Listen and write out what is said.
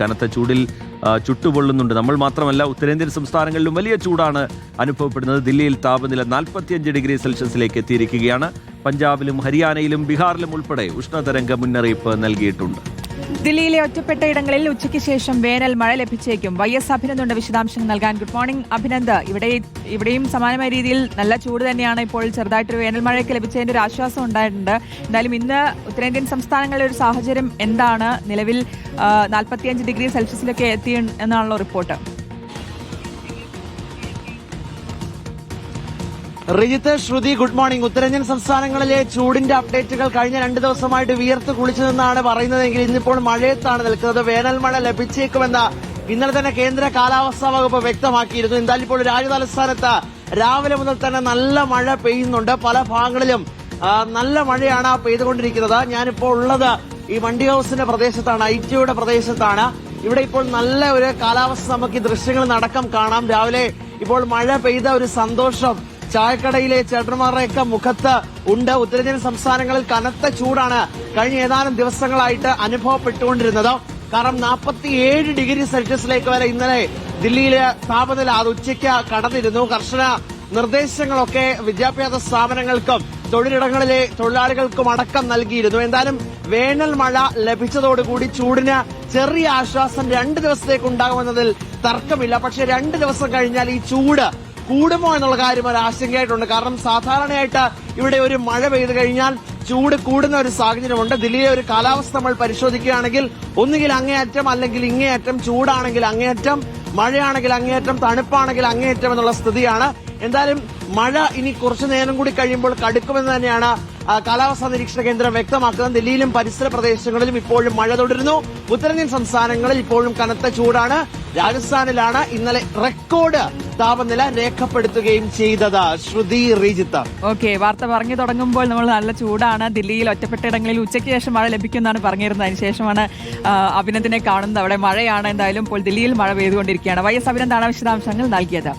കനത്ത ചൂടിൽ ചുട്ടുപൊള്ളുന്നുണ്ട്. നമ്മൾ മാത്രമല്ല, ഉത്തരേന്ത്യൻ സംസ്ഥാനങ്ങളിലും വലിയ ചൂടാണ് അനുഭവപ്പെടുന്നത്. ദില്ലിയിൽ താപനില 45 ഡിഗ്രി സെൽഷ്യസിലേക്ക് എത്തിയിരിക്കുകയാണ്. പഞ്ചാബിലും ഹരിയാനയിലും ബീഹാറിലും ഉൾപ്പെടെ ഉഷ്ണതരംഗ മുന്നറിയിപ്പ് നൽകിയിട്ടുണ്ട്. ദില്ലിയിലെ ഒറ്റപ്പെട്ട ഇടങ്ങളിൽ ഉച്ചയ്ക്ക് ശേഷം വേനൽ മഴ ലഭിച്ചേക്കും. YS അഭിനന്ദുണ്ട് വിശദാംശങ്ങൾ നൽകാൻ. Good morning Abhinand. ഇവിടെയും സമാനമായ രീതിയിൽ നല്ല ചൂട് തന്നെയാണ്. ഇപ്പോൾ ചെറുതായിട്ടൊരു വേനൽ മഴയൊക്കെ ലഭിച്ചതിന്റെ ഒരു ആശ്വാസം ഉണ്ടായിട്ടുണ്ട്. എന്തായാലും ഇന്ന് ഉത്തരേന്ത്യൻ സംസ്ഥാനങ്ങളിലെ ഒരു സാഹചര്യം എന്താണ്? നിലവിൽ 45 ഡിഗ്രി സെൽഷ്യസിലൊക്കെ എത്തി എന്നാണല്ലോ റിപ്പോർട്ട്. റിജിത്ത്, ശ്രുതി, ഗുഡ് മോർണിംഗ്. ഉത്തരേന്ത്യൻ സംസ്ഥാനങ്ങളിലെ ചൂടിന്റെ അപ്ഡേറ്റുകൾ കഴിഞ്ഞ 2 ദിവസമായിട്ട് വിയർത്ത് കുളിച്ചു നിന്നാണ് പറയുന്നതെങ്കിൽ ഇന്നിപ്പോൾ മഴയത്താണ് നിൽക്കുന്നത്. വേനൽ മഴ ലഭിച്ചേക്കുമെന്ന് ഇന്നലെ തന്നെ കേന്ദ്ര കാലാവസ്ഥാ വകുപ്പ് വ്യക്തമാക്കിയിരുന്നു. എന്തായാലും ഇപ്പോൾ രാജ്യതലസ്ഥാനത്ത് രാവിലെ മുതൽ തന്നെ നല്ല മഴ പെയ്യുന്നുണ്ട്. പല ഭാഗങ്ങളിലും നല്ല മഴയാണ് പെയ്തുകൊണ്ടിരിക്കുന്നത്. ഞാനിപ്പോൾ ഉള്ളത് ഈ വണ്ടി ഹൌസിന്റെ പ്രദേശത്താണ്, ഐറ്റിയുടെ പ്രദേശത്താണ്. ഇവിടെ ഇപ്പോൾ നല്ല ഒരു കാലാവസ്ഥ നമുക്ക് ഈ ദൃശ്യങ്ങൾ നടക്കം കാണാം. രാവിലെ ഇപ്പോൾ മഴ പെയ്ത ഒരു സന്തോഷം ചായക്കടയിലെ ചേട്ടന്മാരുടെയൊക്കെ മുഖത്ത് ഉണ്ട്. ഉത്തരേന്ത്യൻ സംസ്ഥാനങ്ങളിൽ കനത്ത ചൂടാണ് കഴിഞ്ഞ ഏതാനും ദിവസങ്ങളായിട്ട് അനുഭവപ്പെട്ടുകൊണ്ടിരുന്നത്. കാരണം 47 ഡിഗ്രി സെൽഷ്യസിലേക്ക് വരെ ഇന്നലെ ദില്ലിയിലെ താപനില അത് ഉച്ചയ്ക്ക് കടന്നിരുന്നു. കർശന നിർദ്ദേശങ്ങളൊക്കെ വിദ്യാഭ്യാസ സ്ഥാപനങ്ങൾക്കും തൊഴിലിടങ്ങളിലെ തൊഴിലാളികൾക്കും അടക്കം നൽകിയിരുന്നു. എന്തായാലും വേനൽ മഴ ലഭിച്ചതോടുകൂടി ചൂടിന് ചെറിയ ആശ്വാസം 2 ദിവസത്തേക്ക് ഉണ്ടാകുമെന്നതിൽ തർക്കമില്ല. പക്ഷെ 2 ദിവസം കഴിഞ്ഞാൽ ഈ ചൂട് കൂടുമോ എന്നുള്ള കാര്യം ഒരു ആശങ്കയായിട്ടുണ്ട്. കാരണം സാധാരണയായിട്ട് ഇവിടെ ഒരു മഴ പെയ്തു കഴിഞ്ഞാൽ ചൂട് കൂടുന്ന ഒരു സാഹചര്യമുണ്ട്. ദില്ലിയിലെ ഒരു കാലാവസ്ഥ നമ്മൾ പരിശോധിക്കുകയാണെങ്കിൽ ഒന്നുകിൽ അങ്ങേയറ്റം അല്ലെങ്കിൽ ഇങ്ങേയറ്റം, ചൂടാണെങ്കിൽ അങ്ങേയറ്റം, മഴയാണെങ്കിൽ അങ്ങേയറ്റം, തണുപ്പാണെങ്കിൽ അങ്ങേയറ്റം എന്നുള്ള സ്ഥിതിയാണ്. എന്തായാലും മഴ ഇനി കുറച്ചു നേരം കൂടി കഴിയുമ്പോൾ കടുക്കുമെന്ന് തന്നെയാണ് കാലാവസ്ഥാ നിരീക്ഷണ കേന്ദ്രം വ്യക്തമാക്കുന്നത്. ദില്ലിയിലും പരിസര പ്രദേശങ്ങളിലും ഇപ്പോഴും മഴ തുടരുന്നു. ഉത്തരേന്ത്യൻ സംസ്ഥാനങ്ങളിൽ ഇപ്പോഴും കനത്ത ചൂടാണ്. രാജസ്ഥാനിലാണ് ഇന്നലെ റെക്കോർഡ് താപനില രേഖപ്പെടുത്തുകയും ചെയ്തത്. ശ്രുതി, റീജിത്ത്. ഓക്കെ, വാർത്ത പറഞ്ഞു തുടങ്ങുമ്പോൾ നമ്മൾ നല്ല ചൂടാണ്. ദില്ലിയിൽ ഒറ്റപ്പെട്ട ഇടങ്ങളിൽ ഉച്ചയ്ക്ക് ശേഷം മഴ ലഭിക്കുമെന്നാണ് പറഞ്ഞിരുന്നത്. അതിനുശേഷമാണ് അഭിനന്ദിനെ കാണുന്നത്. അവിടെ മഴയാണ്. എന്തായാലും ഇപ്പോൾ ദില്ലിയിൽ മഴ പെയ്തുകൊണ്ടിരിക്കുകയാണ്. YS അഭിനന്ദാണ് വിശദാംശങ്ങൾ നൽകിയത്.